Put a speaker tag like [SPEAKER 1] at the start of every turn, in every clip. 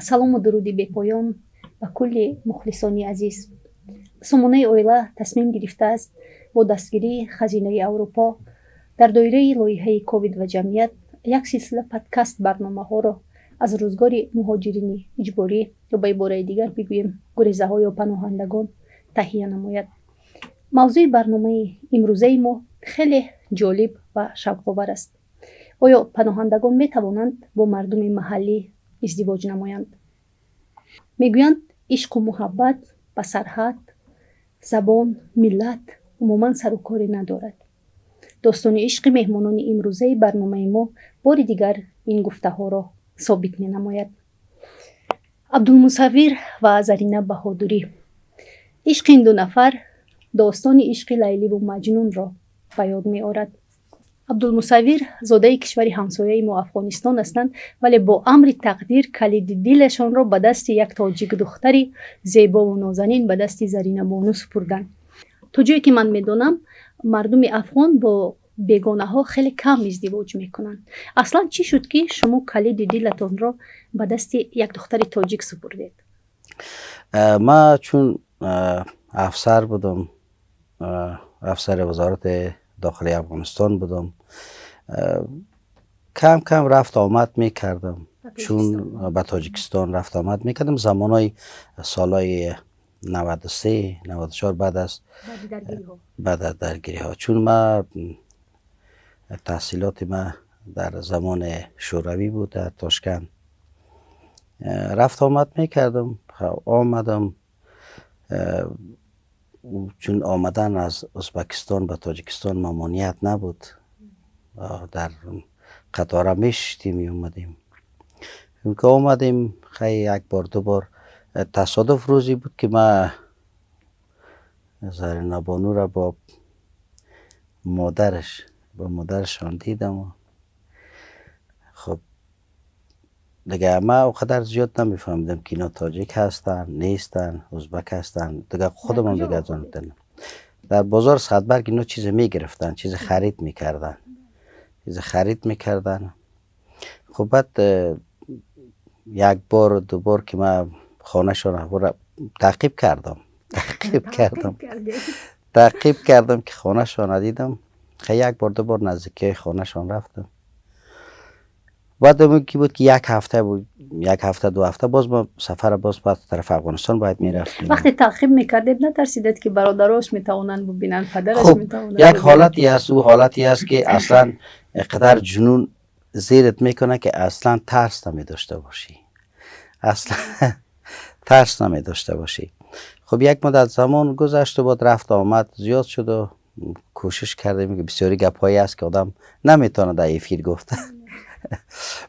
[SPEAKER 1] салому дуруди бепоён ба кулли мухлисони азиз. сомонаи оила тасмим гирифтааст бо дастгирии хазинаи аврупо дар доираи лоиҳаи ковид ва ҷамъият як силсила подкаст барномаҳоро аз рӯзгори муҳоҷирини иҷборӣ ё ба ибораи дигар бигӯем гурезаҳо ё паноҳандагон таҳия намояд. мавзӯи барномаи имрӯзаи мо хеле ҷолиб ва шавқовар аст. оё паноҳандагон метавонанд бо мардуми маҳаллӣ издивоҷ намоянд? мегӯянд ишқу муҳаббат ба сарҳад, забон, миллат умуман сару коре надорад. достони ишқи меҳмонони имрӯзаи барномаи мо бори дигар ин гуфтаҳоро собит менамояд. абдулмусаввир ва зарина баҳодурӣ. ишқи ин ду нафар достони ишқи лайливу маҷнунро ба ёд меорад. абдулмусаввир зодаи кишвари ҳамсояи мо афғонистон ҳастанд, вале бо амри тақдир калиди дилашонро ба дасти як тоҷик духтари зебову нозанин ба дасти заринабону супурданд. то ҷое ки ман медонам, мардуми афғон бо бегонаҳо хеле кам издивоҷ мекунанд. аслан чӣ шуд ки шумо калиди дилатонро ба дасти як духтари тоҷик супурдед?
[SPEAKER 2] ма чун афсар будам, афсари вазорати дохилии афғонистон будам, кам кам рафт омад мекардам. чун ба тоҷикистон рафт омад мекардам замонои солҳои 93-94 баъд аз даргириҳо. чун ма таҳсилоти ма дар замони шӯравӣ буд дар Тошкент. рафт омад мекардам, омадам. чун омадан аз узбекистон ба тоҷикистон мамоният набуд, дар қатора мешиштим меомадем. ки омадем хай як бор ду бор тасодуф рӯзе буд ки ма заринабонура бо модарашон дидам. خب دیگه ما اونقدر زیاد نمیفهمیدم که اینا تاجیک هستن نیستن، ازبک هستن. دیگه خودمون دیگه زندن در بازار صدبرگ اینا چیز میگرفتن، چیز خرید میکردن. خب بعد یک بار دو بار که ما خانه شون تعقیب کردم که خانه شون دیدم. خیلی یک بار دو بار نزدیکی خانه شون رفتم. بعد کی بود که یک هفته دو هفته باز ما سفر باز طرف افغانستان باید میرفتیم.
[SPEAKER 1] وقتی تعقیب میکردید نترسیدید که برادراش میتونن ببینن، پدرش
[SPEAKER 2] خب
[SPEAKER 1] میتونن؟
[SPEAKER 2] یک حالتی هست، او حالتی هست که اصلا قدر جنون زیرت میکنه که اصلا ترس نمیداشته باشی. خب یک مدت زمان گذشت و بعد رفت آمد زیاد شد و کوشش کردیم که بسیاری گپایی هست که آدم نمیتونه در افیر گفته.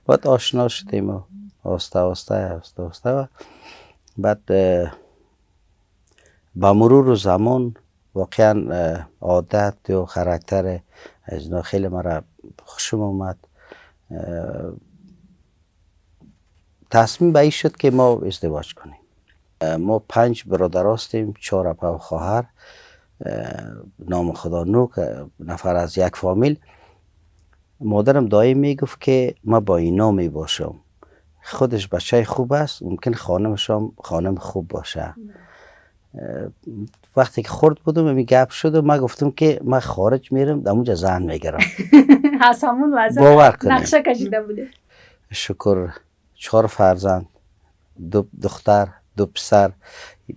[SPEAKER 2] بعد آشنا شدیم و آسته و بعد با مرور زمان واقعا عادت و خاراکتر از اینا خیلی مرا خوشم اومد. تصمیم به این شد که ما ازدواج کنیم. ما 5 برادر هستیم، 4 اپا و خواهر. نام خدا 9 نفر از یک فامیل. مادرم دایم میگفت که ما با اینا میباشم. خودش بچه خوب است، ممکن خانمشم خانم خوب باشه. وقتی که خورد بودم می گپ شد و ما گفتم که ما خارج میرم در اونجا زن میگیرم.
[SPEAKER 1] همون واسه نقشه کشیده بوده.
[SPEAKER 2] شکر 4 فرزند، 2 دختر 2 پسر.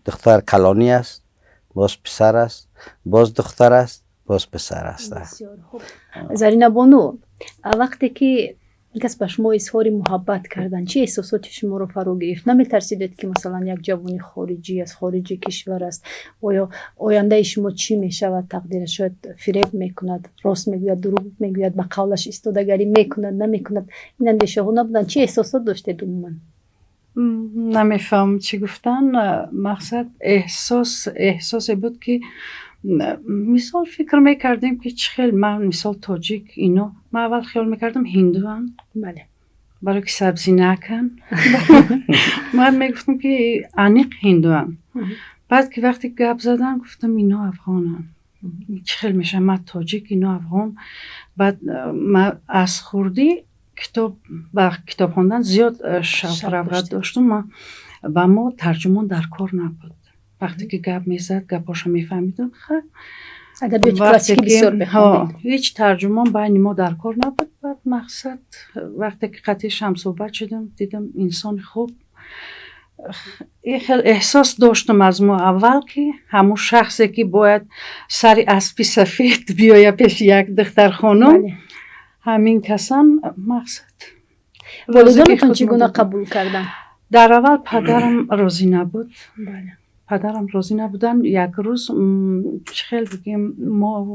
[SPEAKER 2] دختر کلانی است، باز پسر است، باز دختر است، باز پسر است.
[SPEAKER 1] بسیار خوب. زرینا بانو، وقتی که کس به شما اظهار محبت کردن چه احساساتی شما رو فرا گرفت؟ نمیترسیدید که مثلا یک جوانی خارجی از خارج کشور است، آیا آینده شما چی میشود؟ تقدیرش شاید فریب میکند، راست میگوید، دروغ میگوید، به قولش ایستادگی میکند نمیکند؟ این اندیشه ها نبودن؟ چه احساسات داشتید عموما؟
[SPEAKER 3] نمیفهم چی گفتن. مقصد احساس بود که مثال فکر میکردیم که چه خیلی من مثال تاجیک اینا من اول خیال میکردم هندوان.
[SPEAKER 1] بله.
[SPEAKER 3] برای که سبزی نکن من میگفتم که انیق هندوان. بعد که وقتی گپ زدن گفتم اینا افغانن. چه خیلی میشه من تاجیک اینا افغان. بعد من از خوردی با کتاب خوندن زیاد شوق رغبت داشتم و ما ترجمان در کار نبود. وقتی که گپ میزد گپاشو میفهمیدم.
[SPEAKER 1] ادبیات کلاسیکی بسیار بخوندید.
[SPEAKER 3] هیچ ترجمان بین ما در کار نبود. بعد مقصد وقتی که قطعش هم صحبت شدم دیدم انسان خوب. خیلی احساس داشتم از ما اول که همون شخصی که باید سری اسبی سفید بیایه پیش یک دختر خانم همین کسان مقصد.
[SPEAKER 1] والدینتون چگونه قبول کردن؟
[SPEAKER 3] در اول پدرم راضی نبود. پدرم راضی نبودن. یک روز خیلی بگیم ما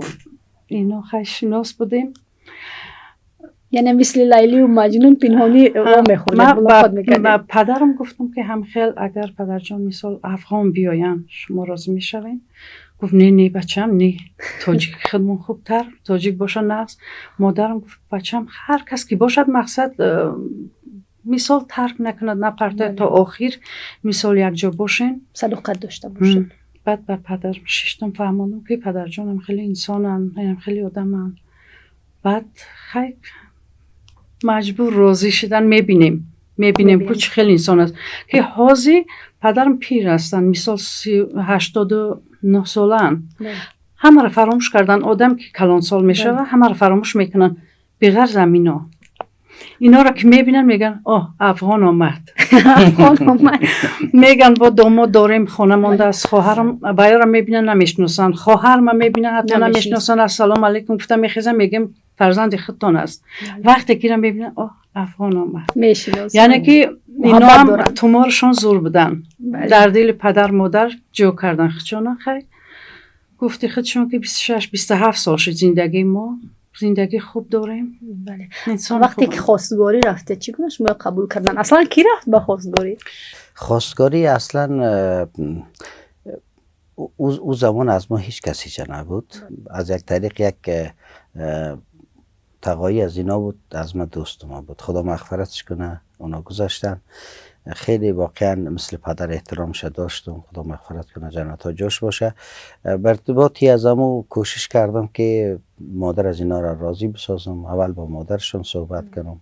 [SPEAKER 3] اینا خشناس بودیم.
[SPEAKER 1] یعنی مثل لیلی و مجنون پنهانی او میخوردن.
[SPEAKER 3] من پدرم گفتم که هم خیلی اگر پدر جان مثال افغان بیاین شما راضی میشوین؟ گفت نه بچم نه، تاجیک خودمون خوبتر، تاجیک باشه نقص. مادرم گفت بچم هر کس که باشد مقصد مثال ترک نکند نپرده تا آخر مثال یک جا باشین
[SPEAKER 1] صداقت داشته باشین.
[SPEAKER 3] بعد به پدر ششتم فهمیدم که پدر جانم خیلی انسانن، هم خیلی آدمن. بعد خیلی مجبور راضی شدن. میبینیم که چه خیلی انسان است که حاضی. پدرم پیر هستن مثال 89 سالن. همه را فراموش کردن. آدم که کلان سال میشه همه را فراموش میکنن بغیر زمینا. اینا را که میبینن میگن افغان آمد. میگن با داماد داریم خانه مانده است. خواهرم باید را میبینن نمیشناسن. خواهرم میبینن حتی نمیشناسن. السلام علیکم گفتم میخیزم میگم فرزند خودتان است. وقتی که را میبینن افغان آمد. یعنی که اینا هم تومارشان زور بودن. در دل پدر مادر جو کردن خودشان. خیلی گفتی خودشان که 26-27 سال شد زندگی ما زندگی خوب داریم.
[SPEAKER 1] وقتی که خواستگاری رفته چگونه شما قبول کردن؟ اصلا کی رفت با خواستگاری؟
[SPEAKER 2] خواستگاری اصلا او زمان از ما هیچ کسی چه نبود. از یک طریق یک تقایی از اینا بود. از ما دوست ما بود. خدا مغفرتش کنه. اونا گذاشتن. خیلی واقعا مثل پدر احترامش داشتم. خدا مغفرت کنه جنت ها جاش باشه. بر ارتباطی از امو کوشش کردم که مادر از اینا را راضی بسازم. اول با مادرشون صحبت کنم.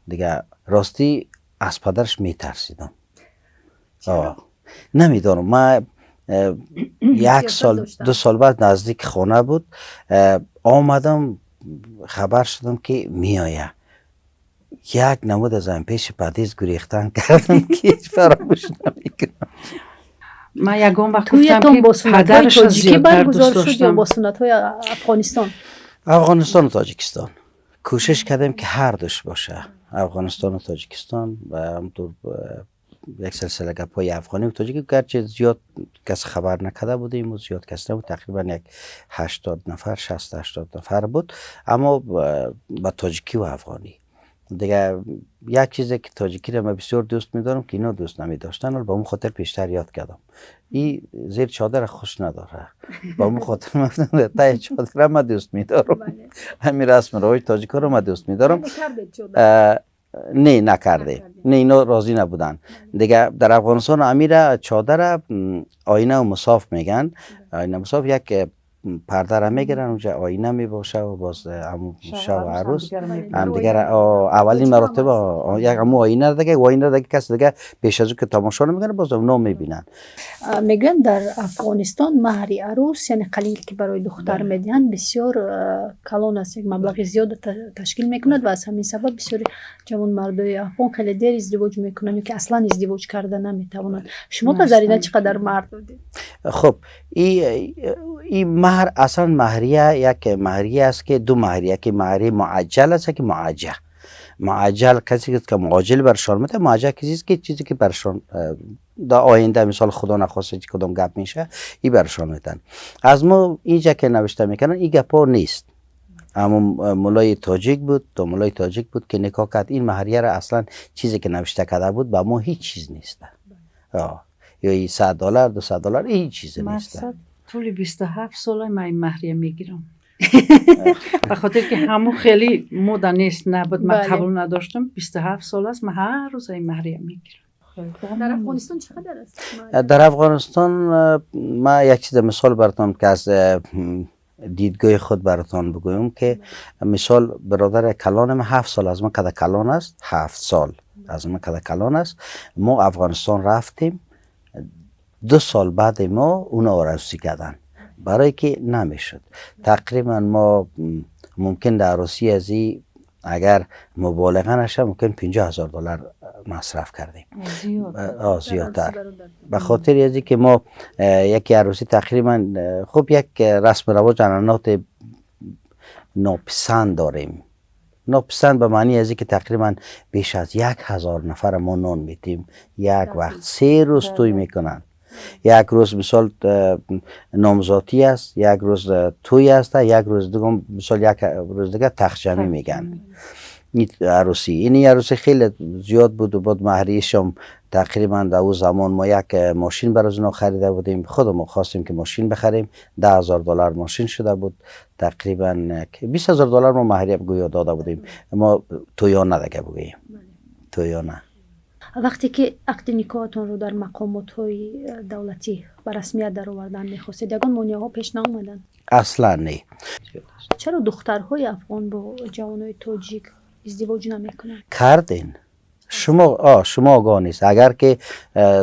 [SPEAKER 2] دیگه راستی از پدرش میترسیدم. نمیدانم. من 1 سال 2 سال بعد نزدیک خانه بود. آمدم خبر شدم که میآیه. یک نمود از این پیش پدیز گریختن کردم که فراموش نمیکنم.
[SPEAKER 3] من یکم وقت گفتم که پدرش از زیادتر دوست داشتم.
[SPEAKER 1] یا با سنت های افغانستان؟
[SPEAKER 2] افغانستان و تاجیکستان کوشش کردیم که هر دوش باشه. افغانستان و تاجیکستان و همطور یک سلسله گپای افغانی و تاجیکی گرچه زیاد کس خبر نکرده بودیم و زیاد کس نبود. تقریبا یک 80 نفر 60-80 نفر بود. اما با تاجیکی و افغانی دیگه. یک چیزی که تاجیکی را من بسیار دوست می‌دارم که اینا دوست نمی‌داشتن و با اون خاطر پیشتر یاد کردم. این زیر چادر خوش نداره. با اون خاطر من تای چادر من دوست می‌دارم. همین رسم روی تاجیکا رو من دوست می‌دارم. نه نکرده. نه اینا راضی نبودن. دیگه در افغانستان امیر چادر آینه و مصاف میگن. آینه مصاف یک پرده را میگیرن اونجا آینه میباشه و باز شب عروس هم دیگر اولین مراتب یک آینه دیگه و آینه دیگه کسی دیگه پیش از اون که تماشا نمیکنه باز اونو میبینن.
[SPEAKER 1] میگن در افغانستان مهر عروس یعنی قلیل که برای دختر میدن بسیار کلان است. یک مبلغ زیاد تشکیل میکند و از همین سبب بسیار جوان مردای افغان خیلی دیر ازدواج میکنن که اصلا ازدواج کرده نمیتوانند. شما نظریه چقدر مرد بودید؟
[SPEAKER 2] خب این مهر اصلا مهریه یک مهریه است که دو مهریه که مهریه معجل است که معجل. معجل کسی که معجل برشان میده. معجل کسی است که چیزی که برشان دا آینده مثال خدا نخواسته کدام گپ میشه ای برشان میدن. از ما اینجا که نوشته میکنن این گپا نیست. اما مولای تاجیک بود. تو مولای تاجیک بود که نکاح کرد. این مهریه را اصلا چیزی که نوشته کرده بود با ما هیچ چیز نیست. یا $100 $200 هیچ چیز نیست.
[SPEAKER 3] طول 27 سال من این مهریه میگیرم. به خاطر که همون خیلی مودا نیست نبود. من قبول نداشتم. 27 سال است من هر روز این مهریه میگیرم.
[SPEAKER 1] در افغانستان چقدر است؟
[SPEAKER 2] در افغانستان ما یک چیز مثال براتون که از دیدگاه خود براتان بگویم که مثال برادر کلانم 7 سال از من کده کلان است، 7 سال از من کده کلان است. ما افغانستان رفتیم، 2 سال بعد ما اونا عروسی کردن برای که نمیشد. تقریبا ما ممکن در عروسی ازی اگر مبالغه نشه ممکن $50,000 مصرف کردیم. زیادتر. به خاطر ازی که ما یکی عروسی تقریبا خب یک رسم رواج جنانات ناپسند داریم. ناپسند به معنی ازی که تقریبا بیش از 1,000 نفر ما نان میتیم یک وقت، 3 روز توی میکنن. یک روز مثال نامزاتی است، یک روز توی است، یک روز دیگه مثال یک روز دیگه تخت میگن. این عروسی خیلی زیاد بود و بود مهریشم تقریبا در اون زمان ما یک ماشین برای اونا خریده بودیم. خودمون خواستیم که ماشین بخریم، $10,000 ماشین شده بود. تقریبا $20,000 ما مهریه گویا داده بودیم. ما تویا نداده بگوییم، تویا نه.
[SPEAKER 1] وقتی که عقد نکاحتون رو در مقامات‌های دولتی به رسمیت در آوردن می‌خواستید، یگان مانع‌ها پیش نیامدن؟
[SPEAKER 2] اصلا نه.
[SPEAKER 1] چرا دخترهای افغان با جوانای تاجیک ازدواج نمیکنن؟
[SPEAKER 2] کردین. شما آگاه نیست. اگر که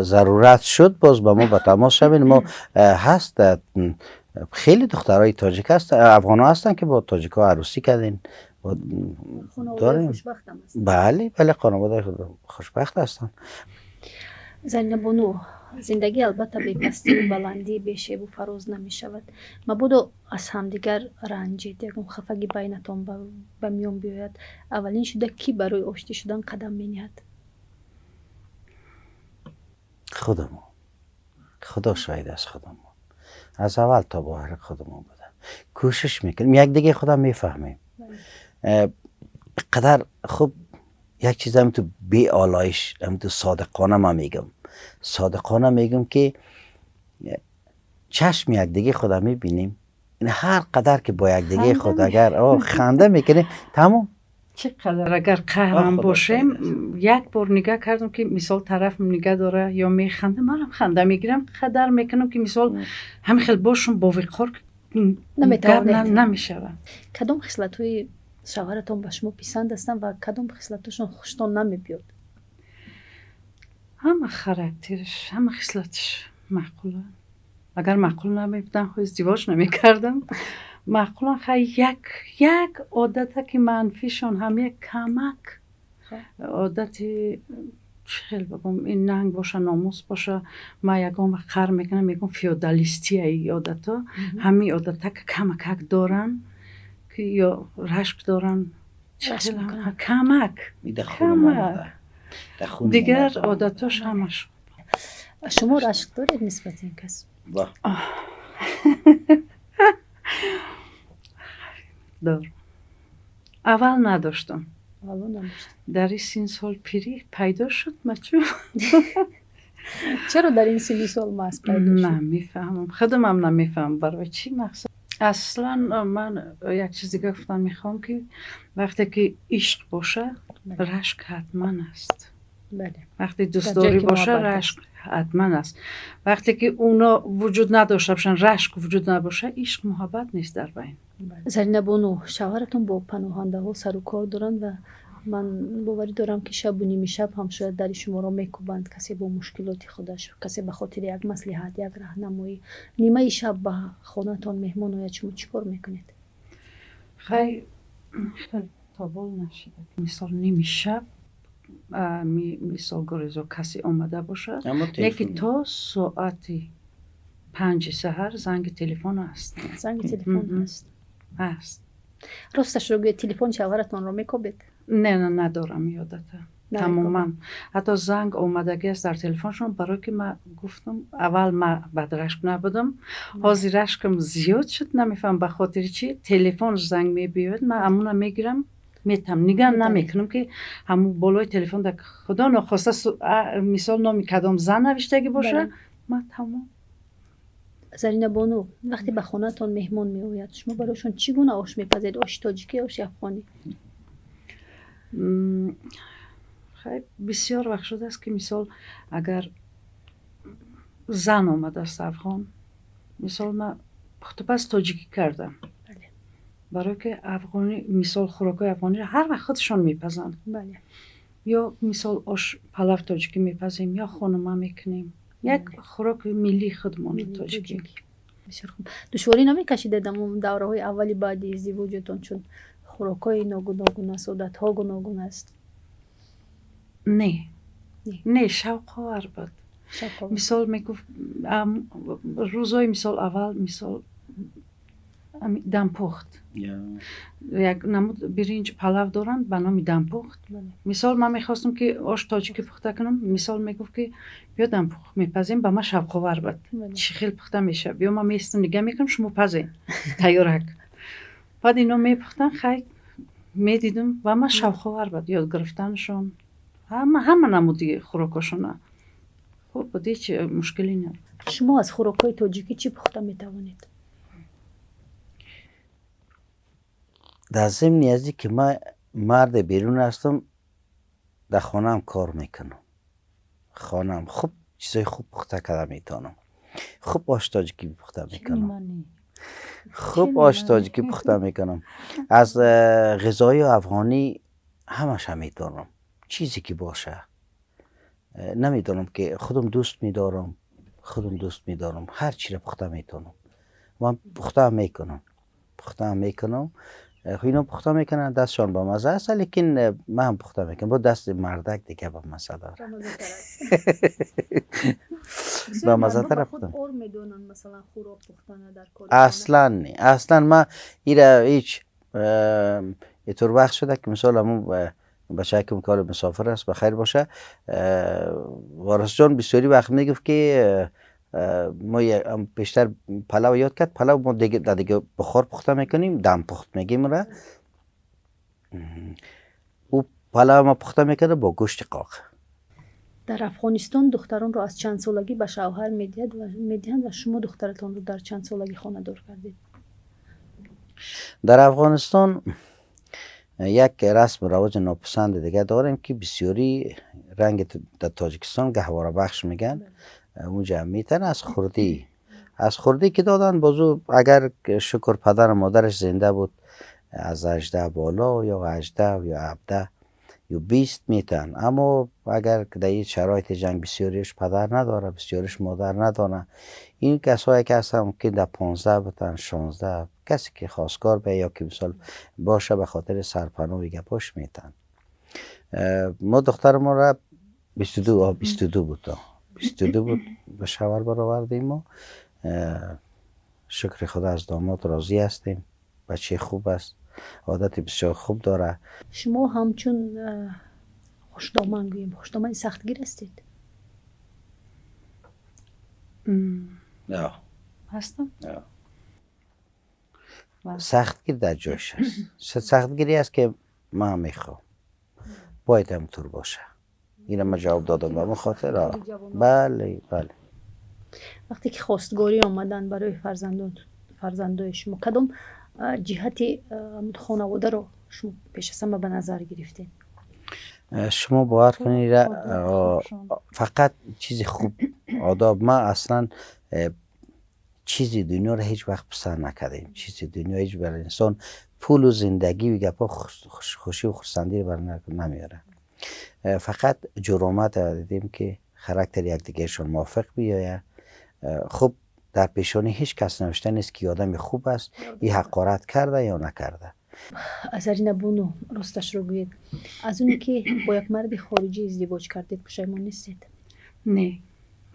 [SPEAKER 2] ضرورت شد باز با ما به تماس شوین. ما هست خیلی دخترای تاجیک هست، افغان ها هستن که با تاجیک ها عروسی کردین.
[SPEAKER 1] خانواده خوشبخت هم هستن.
[SPEAKER 2] بله خانواده خوشبخت هستن.
[SPEAKER 1] زرینه بانو، زندگی البته به پستی و بلندی به شیب و فراز نمی شود. مبادا از همدیگر رنجید، یکم خفگی بینتان به میان بیاید. اولین شده کی برای آشتی شدن قدم می نهد؟
[SPEAKER 2] خودمون. خدا شاید از خودمون. از اول تا به آخر خودمون بوده. کوشش میکنیم یک دیگه خودم میفهمیم. قدر خوب یک چیز هم تو بی آلایش هم تو صادقانه ما میگم. صادقانه میگم که چشم یک دیگه خودم میبینیم. این هر قدر که با یک دیگه خود اگر خنده میکنیم تمام.
[SPEAKER 3] چقدر اگر قهرم باشیم یک بار نگاه کردم که مثال طرف نگاه داره یا میخنده، منم خنده میگیرم، قدر میکنم که مثال همین خیلی باشم با وقار نمیشوم.
[SPEAKER 1] کدام خصلت‌های شوهرتون به شما پسند هستن و کدام خصلتشون خوشتون نمیبیاد؟
[SPEAKER 3] همه خاراکترش، همه خصلتش معقوله. اگر معقول نمیبودن خود ازدواج نمیکردم. معقولا خیلی یک عادت که منفیشون هم یک کمک عادتی خیلی بگم این ننگ باشه ناموس باشه. ما یکم خر میکنم میگم فیودالیستی ای عادت ها، همین عادت که کمک دارن که یا رشک دارن کمک دیگر عادتاش همش.
[SPEAKER 1] شما رشک دارید نسبت این کس؟
[SPEAKER 3] دار اول نداشتم. در این سین سال پیری پیدا شد.
[SPEAKER 1] چرا در این سین سال ماست پیدا شد؟
[SPEAKER 3] نمیفهمم، خودم نمیفهمم برای چی مقصد. اصلا من یک چیزی گفتم میخوام که وقتی که عشق باشه رشک حتما است. وقتی دوستداری باشه رشک حتما است. وقتی که اونا وجود نداشته باشن، رشک وجود نباشه، عشق محبت نیست در بین.
[SPEAKER 1] زرینه بانو، شوهرتون با پناهنده ها سر و کار دارن و من باوری دارم که شب و نیمه شب هم شاید در شما را میکوبند. کسی با مشکلات خودش، کسی به خاطر یک مصلحت، یک راهنمایی نیمه شب به خانه‌تان مهمان آید، شما چیکار میکنید؟
[SPEAKER 3] خیلی تابل نشده. مثال نیمه شب مثال گریزو کسی آمده باشه، یکی تا ساعتی 5 سحر زنگ تلفن است.
[SPEAKER 1] زنگ تلفن
[SPEAKER 3] هست.
[SPEAKER 1] راستش رو تلفن شوهرتان رو میکوبید؟
[SPEAKER 3] نه ندارم یادته تماما. حتی زنگ اومدگی است در تلفنشون، برای که من گفتم اول من بد رشک نبودم، حاضر رشکم زیاد شد. نمیفهم به خاطر چی تلفن زنگ میبیاد، من امونا میگیرم میتم نگاه نمیکنم که همون بالای تلفن در خدا نخواسته مثال نامی کدام زن نوشتگی باشه. من تمام.
[SPEAKER 1] زرینه بانو، وقتی به خانه‌تان مهمان میآید شما برایشون چگونه آش میپزید؟ آش تاجیکی، آش افغانی؟
[SPEAKER 3] خیلی بسیار وقت شده است که مثال اگر زن آمده است افغان، مثال من پختپس تاجیکی کردم.
[SPEAKER 1] بله.
[SPEAKER 3] برای که افغانی مثال خوراکای افغانی را هر وقت خودشان میپزند.
[SPEAKER 1] بله.
[SPEAKER 3] یا مثال آش پلو تاجیکی میپزیم یا خانما میکنیم. یک خوراک ملی خودمان تاجیکی.
[SPEAKER 1] بسیار خوب. دشواری نمیکشیده در اون دوره‌های اولی بعد ازدواجتون، چون خوراکای ناگوناگون است، عادت‌ها گوناگون است؟
[SPEAKER 3] نه شوق ها بود. مثال میگفت روزای مثال اول مثال دم پخت یک نمود برنج پلو دارن به نام دم پخت. مثال من میخواستم که آش تاجیکی پخته کنم، مثال میگفت که بیا دم پخت میپزیم، به من شوق آور بود چی خیلی پخته میشه، بیا من میستم نگاه میکنم شما پزین تیارک. بعد اینا میپختن خیلی میدیدم و من شوق آور بود یاد گرفتنشون، همه نمودی خوراکاشون. خب بودی چه مشکلی نه.
[SPEAKER 1] شما از خوراکای تاجیکی چی پخته میتوانید؟
[SPEAKER 2] در ضمن ازی که من مرد بیرون هستم، در خانم کار میکنم، خانم خوب چیزای خوب پخته کرده میتونم، خوب آش تاجیکی پخته میکنم، خوب آش تاجیکی پخته میکنم. از غذای افغانی همش هم میتونم، چیزی که باشه نمیدونم که خودم دوست میدارم هر چی را پخته میتونم. من پخته هم میکنم اینا پخته میکنن دستشان با مزه است، لیکن من هم پخته میکنم با دست مردک دیگه با مزه داره. با مزه تر پختم.
[SPEAKER 1] مثلا خوراک پختن در کار
[SPEAKER 2] اصلا من ایره هیچ اینطور وقت شده که مثلا همون بچه که کار مسافر است بخیر باشه، وارث جان بسیاری وقت میگفت که ما بیشتر پلو یاد کرد، پلو ما دیگه بخار پخته میکنیم، دم پخت میگیم را. او پلو ما پخته میکنه با گوشت قاق.
[SPEAKER 1] در افغانستان دختران رو از چند سالگی به شوهر میدهند و شما دخترتان رو در چند سالگی خانه دار کردید؟
[SPEAKER 2] در افغانستان یک رسم رواج ناپسند دیگه داریم که بسیاری رنگ در تاجیکستان گهواره بخش میگن. اونجا میتن از خوردی که دادن بازو، اگر شکر پدر و مادرش زنده بود از 18 بالا یا 18 یا 17 یا 20 میتن. اما اگر در این شرایط جنگ بسیاریش پدر نداره، بسیاریش مادر نداره، این کسایی که هستن که در 15 بتن 16 کسی که خواستگار به یا که مثال باشه به خاطر سرپناه گپاش میتن. ما دختر ما را 22 بود به شوهر برآوردیم و شکر خدا از داماد راضی هستیم. بچه خوب است، عادت بسیار خوب داره.
[SPEAKER 1] شما همچون خوشدامن سختگیر هستید؟
[SPEAKER 2] نه
[SPEAKER 3] هستم.
[SPEAKER 2] سختگیر در جایش هست. سختگیری است که من میخوام باید همطور باشه. این ما جواب دادم به خاطر. بله.
[SPEAKER 1] وقتی که خواستگاری آمدن برای فرزندای شما، کدام جهت خانواده رو شما پیش از همه به نظر گرفتین؟
[SPEAKER 2] شما باور کنید فقط چیز خوب آداب. ما اصلا چیزی دنیا رو هیچ وقت پسند نکردیم. چیزی دنیا هیچ برای انسان پول و زندگی و گپا خوشی و خرسندی رو بر نمیاره. فقط جرامت دیدیم که خاراکتر یک دیگهشون موافق بیایه. خب در پیشانی هیچ کس نوشته نیست که آدم خوب است این حقارت کرده یا نکرده.
[SPEAKER 1] ازرین بونو راستش رو بگویید، از اونی که با یک مرد خارجی ازدواج کردید پشیمان نیستید؟
[SPEAKER 3] نه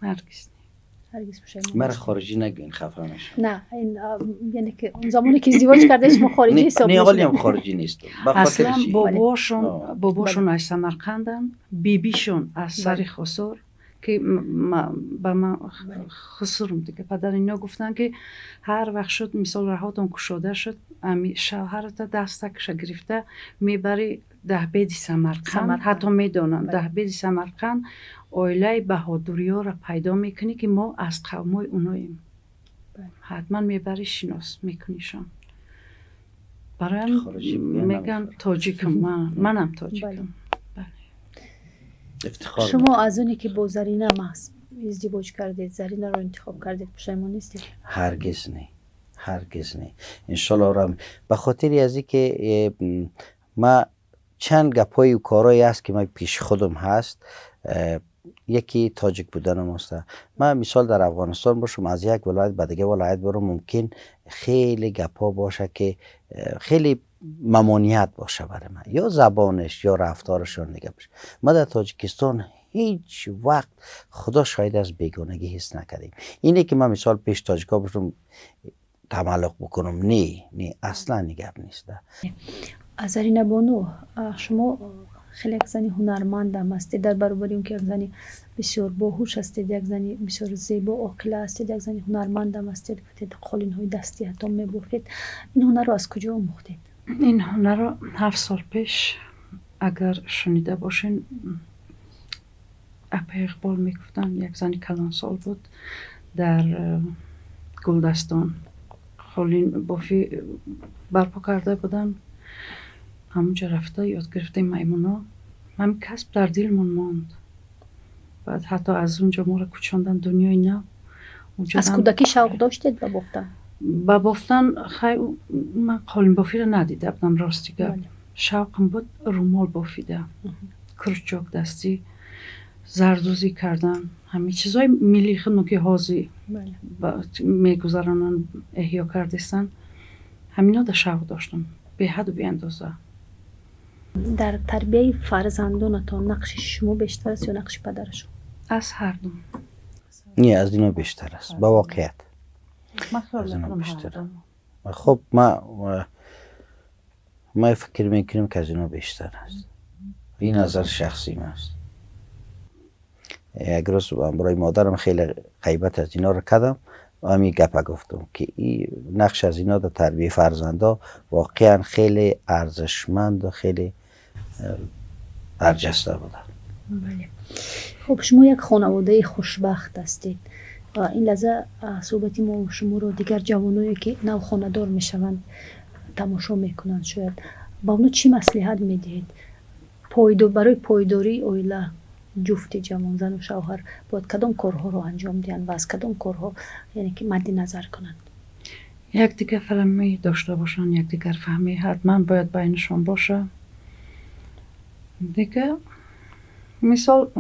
[SPEAKER 3] هرگز
[SPEAKER 1] پشیمان.
[SPEAKER 2] مرد خارجی نگوین خفه میشه.
[SPEAKER 1] نه یعنی که اون زمانی که ازدواج کردید شما خارجی حساب میشید؟
[SPEAKER 2] نه ولی هم خارجی نیستم.
[SPEAKER 3] اصلا باباشون از سمرقندن، بیبیشون از سر خسور که با من خسورم دیگه. پدر اینا گفتن که هر وقت شد مثال رهاتون کشاده شد شوهرت دستکش گرفته میبری ده بیدی سمرقند. حتی میدونن ده بیدی سمرقند اویله بهادوری ها را پیدا میکنی که ما از قومای اوناییم. حتما میبری شناس میکنیشان. برایم میگن تاجیکم. منم تاجیکم.
[SPEAKER 1] شما از اونی که با زرینه ازدواج کردید، زرینه رو انتخاب کردید، پشیمان نیستید؟
[SPEAKER 2] هرگز نه. هرگز نه. انشالله را به خاطر از این که ما چند گپای و کارایی هست که من پیش خودم هست. یکی تاجیک بودنم است. من مثال در افغانستان باشم از یک ولایت به دیگه ولایت برم ممکن خیلی گپا باشه که خیلی ممانعت باشه برای من، یا زبانش یا رفتارشون دیگه باشه. ما در تاجیکستان هیچ وقت خدا شاید از بیگانگی حس نکردیم. اینه که من مثال پیش تاجیکا باشم تملق بکنم، نه اصلا گپ نیست.
[SPEAKER 1] زرینه بانو، شما خیلی یک زنی هنرمند هم هستید، در برابر اون که یک زنی بسیار باهوش هستید، یک زنی بسیار زیبا و عاقل هستید، یک زنی هنرمند هم هستید، قالین های دستی حتی می‌بافید. این هنر رو از کجا آموختید؟
[SPEAKER 3] این هنر رو 7 سال پیش اگر شنیده باشین اپا اقبال میگفتن، یک زنی کلانسال بود در گلدستان قالین بافی برپا کرده بودن. همونجا رفته یاد گرفته میمونا، همین کسب در دلمون ماند. بعد حتی از اونجا ما رو کچاندن دنیای نو.
[SPEAKER 1] از کودکی شوق داشتید به بافتن؟
[SPEAKER 3] به بافتن خیلی من قالین بافی رو ندیده بودم راستیگه. شوقم بود رومال بافیده، کرچاک دستی، زردوزی کردن، همین چیزای ملی خنوکی هازی میگذرانن احیا کردستن. همینا در شوق داشتم به حد و به اندازه.
[SPEAKER 1] در تربیه فرزندانتان نقش شما بیشتر است یا نقش پدرشون؟
[SPEAKER 3] از هر دو.
[SPEAKER 2] نه از اینا بیشتر است با واقعیت. از اینا بیشتر. خب ما فکر میکنیم که از اینا بیشتر است. این نظر شخصی من است. یک روز برای مادرم خیلی غیبت از اینا رو کردم و همین گپا گفتم که این نقش از اینا در تربیه فرزندا واقعا خیلی ارزشمند و خیلی برجسته بوده.
[SPEAKER 1] بله. خب شما یک خانواده خوشبخت هستید و این لحظه صحبتی ما شما رو دیگر جوانایی که نو خانه‌دار میشوند تماشا میکنند، شاید با اونو چی مصلحت میدید برای پایداری اویله جفت جوان زن و شوهر باید کدام کارها رو انجام دهند و از کدام کارها یعنی که مد نظر کنند؟
[SPEAKER 3] یک دیگه فهمی داشته باشن، یک دیگر فهمی حتما باید بینشون باشه. دیگه مثال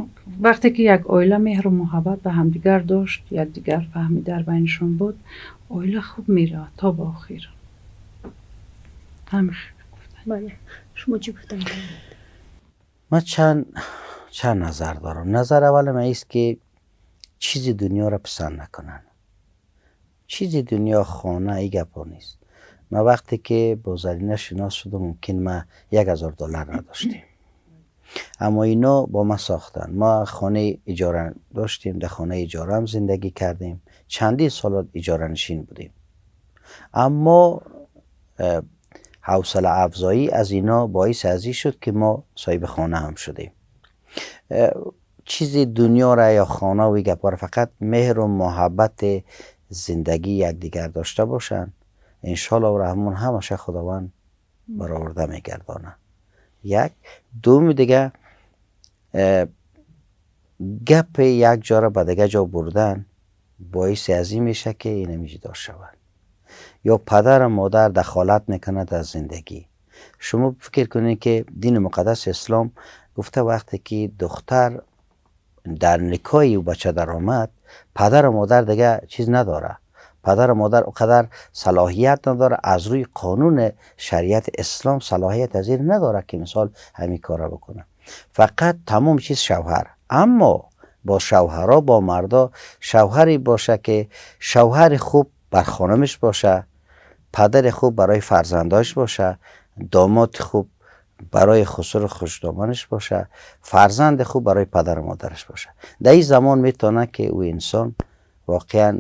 [SPEAKER 3] وقتی که یک عائله مهر و محبت به همدیگر داشت، یک دیگر فهمی در بینشون بود، عائله خوب میره تا به آخر. همین گفتن.
[SPEAKER 1] بله. شما چی گفتن؟
[SPEAKER 2] من چند نظر دارم. نظر اول من ایست که چیزی دنیا را پسند نکنن. چیزی دنیا خانه ای گپا نیست. من وقتی که با زرینه شناس شدم ممکن ما $1000 نداشتیم، اما اینا با ما ساختن. ما خانه اجاره داشتیم، در خانه اجاره هم زندگی کردیم، چندی سال اجاره نشین بودیم، اما حوصله افزایی از اینا باعث ازی شد که ما صاحب خانه هم شدیم. چیزی دنیا را یا خانه و گپا فقط مهر و محبت زندگی یکدیگر داشته باشن، انشالله و رحمون همشه خداوند برآورده میگردانه. یک دوم دیگه گپ یک جا را به دیگه جا بردن باعث ازی میشه که این نمیشه داشت شود، یا پدر و مادر دخالت میکنه در زندگی. شما فکر کنید که دین مقدس اسلام گفته وقتی که دختر در نکاحی و بچه در آمد، پدر و مادر دیگه چیز نداره، پدر و مادر اقدر صلاحیت نداره، از روی قانون شریعت اسلام صلاحیت از این نداره که مثال همین کارا بکنه، فقط تمام چیز شوهر. اما با شوهرها با مردا شوهری باشه که شوهر خوب بر خانمش باشه، پدر خوب برای فرزنداش باشه، داماد خوب برای خسر خوشدامانش باشه، فرزند خوب برای پدر و مادرش باشه. در این زمان میتونه که او انسان واقعا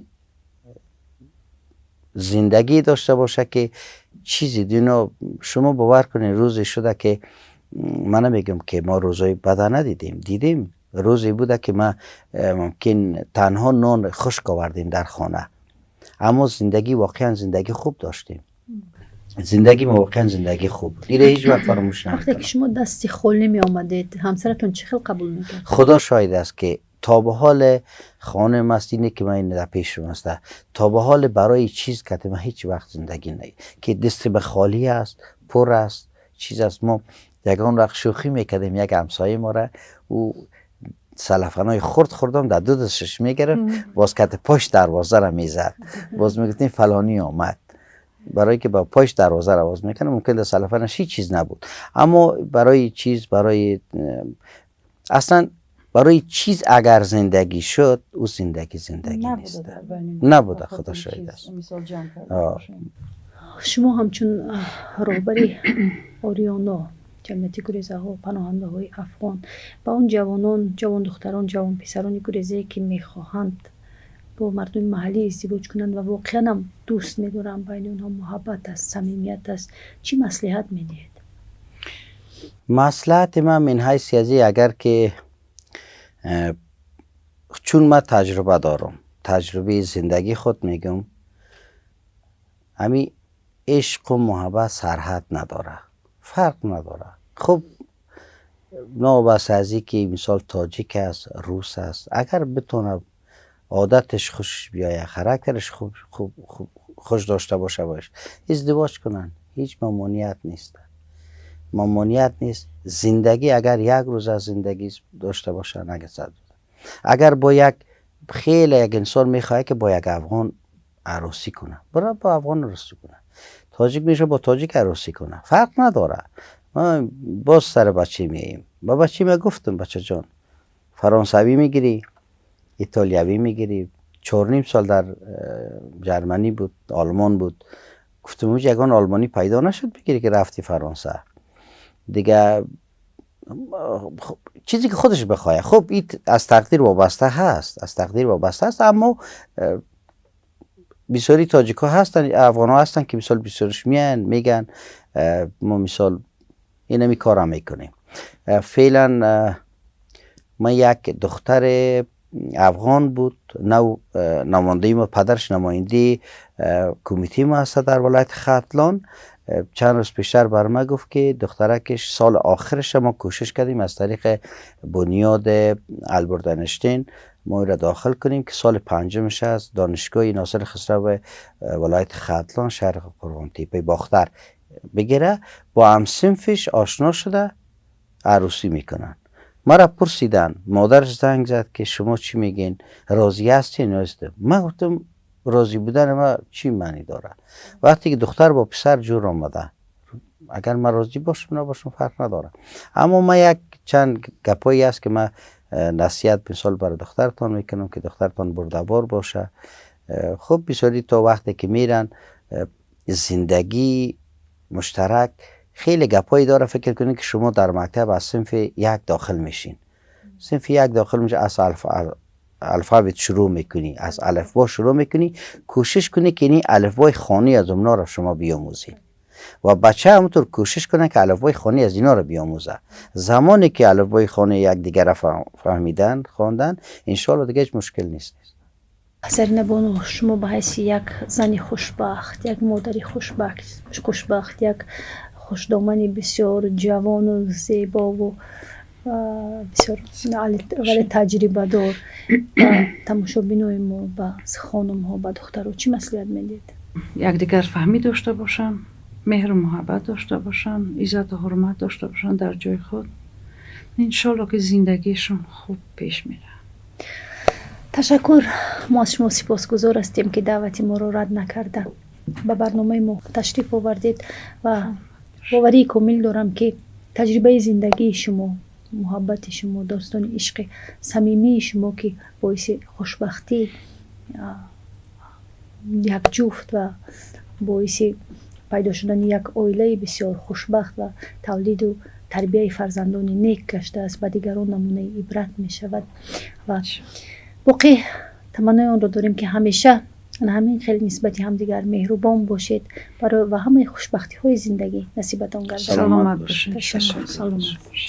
[SPEAKER 2] زندگی داشته باشه که چیزی دینا. شما باور کنید روزی شده که من نمیگم که ما روزای بده دیدیم. روزی بوده که ما ممکن تنها نان خشک آوردیم در خانه، اما زندگی واقعا زندگی خوب داشتیم. زندگی واقعا زندگی خوب. دیره هیچ وقت فراموش نمیکنم.
[SPEAKER 1] وقتی که شما دستی خالی می آمدید همسرتون چه خیلی قبول میکرد؟
[SPEAKER 2] خدا شاید است که تا به حال خانم است اینه که من این در پیش شما است، تا به حال برای چیز که من هیچ وقت زندگی نه که دست به خالی است، پر است، چیز است. ما یگان وقت شوخی میکردیم، یک همسایه ما را او سلفنای خوردم در دو دستش میگرفت، باز کت پاش دروازه را میزد، باز میگفتیم فلانی آمد، برای که با پاش دروازه را باز میکنه. ممکن در سلفنش هیچ چیز نبود، اما برای چیز، اصلا برای چیز اگر زندگی شد، او زندگی نیست، نبوده. خدا شاهد است.
[SPEAKER 1] شما همچون رهبری اوریانا جمعیت گریزه ها و پناهنده های افغان با اون جوانان، جوان دختران، جوان پسران گریزه که میخواهند با مردم محلی ازدواج کنند و واقعا هم دوست میدارن، بین اونها محبت است، صمیمیت است، چی مصلحت میدید؟
[SPEAKER 2] مصلحت من من حیث ازی اگر که چون من تجربه دارم، تجربه زندگی خود میگم، همین عشق و محبت سرحد نداره، فرق نداره. خب نابست ازی که مثال تاجیک است، روس است، اگر بتونه عادتش خوش بیایه، خراکترش خوش داشته باشه باش، ازدواج کنن، هیچ ممانعت نیست. ممانعت نیست. زندگی اگر یک روز از زندگی داشته باشه نگذد. اگر با یک انسان میخواه که با یک افغان عروسی کنه، برای با افغان عروسی کنه، تاجیک میشه با تاجیک عروسی کنه، فرق نداره. ما باز سر بچه میاییم، با بچه می گفتم بچه جان فرانسوی میگیری، ایتالیوی میگیری. 4.5 سال در جرمنی بود، آلمان بود. گفتم اون یگان آلمانی پیدا نشد بگیری که رفتی فرانسه دیگه، چیزی که خودش بخواه. خب این از تقدیر وابسته هست، اما بسیاری تاجیک ها هستن، افغان ها هستن که مثال بسیارش میگن ما مثال این همی کار هم میکنیم. فعلا ما یک دختر افغان بود، نماینده ما، پدرش نماینده کمیته ما هست در ولایت ختلان. چند روز پیشتر بر ما گفت که دخترکش سال آخرش ما کوشش کردیم از طریق بنیاد آلبرت اینشتین ما را داخل کنیم که سال 5مش از دانشگاه ناصر خسرو ولایت ختلان شهر قربانتیپه باختر بگیره. با هم صنفش آشنا شده، عروسی میکنن. مرا پرسیدن، مادرش زنگ زد که شما چی میگین، راضی هستین یا نه؟ من گفتم راضی بودن ما چی معنی داره؟ وقتی که دختر با پسر جور آمده، اگر من راضی باشم نباشم فرق نداره. اما ما یک چند گپایی هست که من نصیحت مثال برای دخترتان میکنم که دخترتان بردبار باشه. خب بسیاری تا وقتی که میرن زندگی مشترک خیلی گپایی داره. فکر کنید که شما در مکتب از صنف یک داخل میشین، صنف یک داخل میشه، از الفابت شروع میکنی، از الفبا شروع میکنی، کوشش کنی که این الفبای خانی از اونا رو شما بیاموزی و بچه همونطور کوشش کنه که الفبای خانی از اینا رو بیاموزه. زمانی که الفبای خانی یک دیگر رو فهمیدن، خواندن، انشالله دیگه هیچ مشکل نیست.
[SPEAKER 1] سرین بانو، شما به حیث یک زنی خوشبخت، یک مادری خوشبخت، یک خوشدامنی بسیار جوان و زیبا و بسیار ولی تجربه دار، تماشابینای ما با خانم ها، با دخترها چی مصلحت میدید؟
[SPEAKER 3] یکدیگر فهمی داشته باشن، مهر و محبت داشته باشن، عزت و حرمت داشته باشن در جای خود، انشالله که زندگیشون خوب پیش میره.
[SPEAKER 1] تشکر. ما از شما سپاسگزار هستیم که دعوت ما رو رد نکردن، به برنامه ما تشریف آوردید و باوری کامل دارم که تجربه زندگی شما، محبت شما، داستان عشق صمیمی شما که باعث خوشبختی یک جفت و باعث پیدا شدن یک عائله بسیار خوشبخت و تولید و تربیت فرزندان نیک گشته است، به دیگران نمونه عبرت می شود و باقی تمنای آن را داریم که همیشه همین خیلی نسبتی همدیگر مهربان باشید برای و همه خوشبختی های زندگی نصیبتان گردد.
[SPEAKER 3] سلامت باشید.